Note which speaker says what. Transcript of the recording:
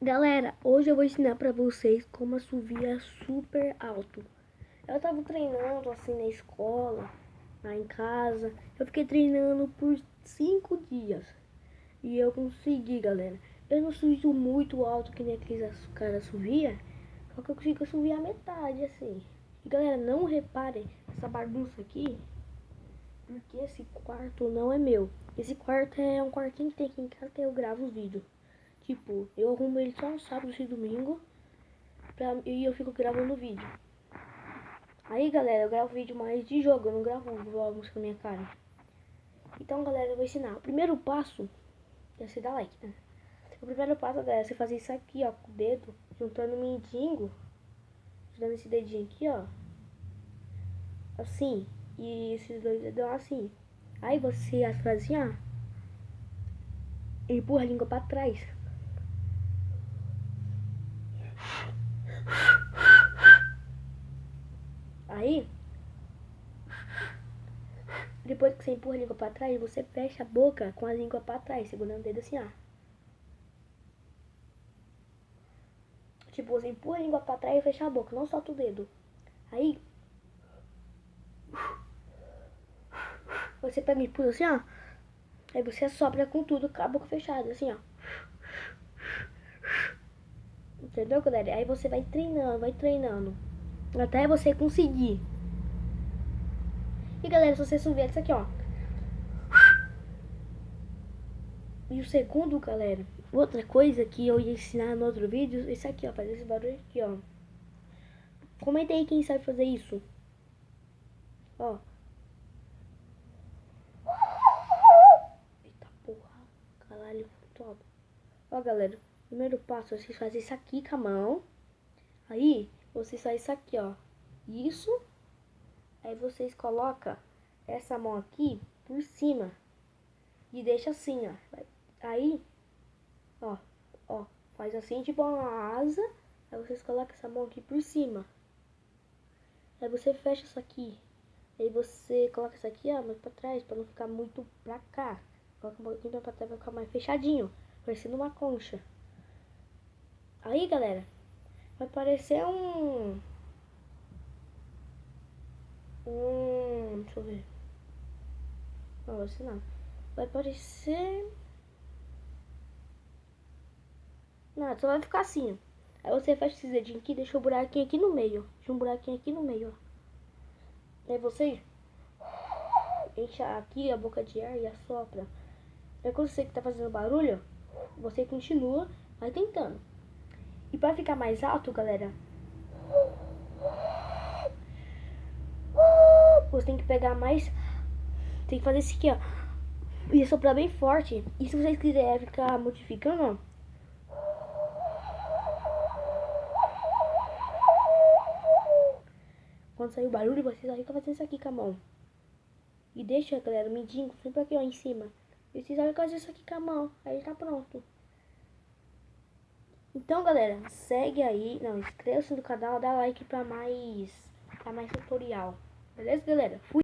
Speaker 1: Galera, hoje eu vou ensinar pra vocês como assoviar super alto. Eu tava treinando assim na escola, lá em casa. Eu fiquei treinando por 5 dias. E eu consegui, galera. Eu não assovio muito alto que nem aqueles caras assoviam. Só que eu consigo assoviar metade assim. E galera, não reparem essa bagunça aqui. Porque esse quarto não é meu. Esse quarto é um quartinho que tem aqui em casa que eu gravo os vídeos. Tipo, eu arrumo ele só no sábado e domingo e eu fico gravando vídeo. Aí, galera, eu gravo vídeo mais de jogo, eu não gravo vlogs com a minha cara. Então, galera, eu vou ensinar. O primeiro passo é você dar like, né? O primeiro passo, galera, é você fazer isso aqui, ó, com o dedo, juntando o mindinho, dando esse dedinho aqui, ó. Assim. E esses dois dedão assim. Aí você faz assim, ó. Empurra a língua pra trás. Aí, depois que você empurra a língua pra trás, você fecha a boca com a língua pra trás, segurando o dedo assim, ó. Tipo, você empurra a língua pra trás e fecha a boca, não solta o dedo. Aí, você pega e puxa assim, ó. Aí você assopra com tudo, com a boca fechada, assim, ó. Entendeu, galera? Aí você vai treinando. Até você conseguir. E, galera, se você souber isso aqui, ó. E o segundo, galera, outra coisa que eu ia ensinar no outro vídeo, esse aqui, ó. Fazer esse barulho aqui, ó. Comenta aí quem sabe fazer isso. Ó. Eita porra. Caralho, top. Ó, galera. Primeiro passo, vocês fazem isso aqui com a mão. Aí, vocês fazem isso aqui, ó. Isso. Aí vocês colocam essa mão aqui por cima. E deixa assim, ó. Aí, ó. Faz assim, tipo uma asa. Aí vocês colocam essa mão aqui por cima. Aí você fecha isso aqui. Aí você coloca isso aqui, ó, mais pra trás, pra não ficar muito pra cá. Coloca um pouquinho pra trás pra ficar mais fechadinho. Parecendo uma concha. Aí, galera, vai parecer deixa eu ver. Não, vai ser não. Vai parecer... Não, só vai ficar assim, ó. Aí você fecha esse dedinho aqui, deixa o buraquinho aqui no meio. Deixa um buraquinho aqui no meio, ó. Aí você enche aqui a boca de ar e assopra. Aí quando você que tá fazendo barulho, você continua, vai tentando. E pra ficar mais alto, galera, você tem que pegar mais... Tem que fazer isso aqui, ó. E soprar bem forte. E se vocês quiserem ficar modificando, ó. Quando sair o barulho, vocês só ficam fazendo isso aqui com a mão. E deixa, galera, o mindinho sempre aqui, ó, em cima. E vocês só ficam fazendo isso aqui com a mão. Aí tá pronto. Então, galera, segue aí. Não, inscreva-se no canal, dá like pra mais tutorial. Beleza, galera? Fui.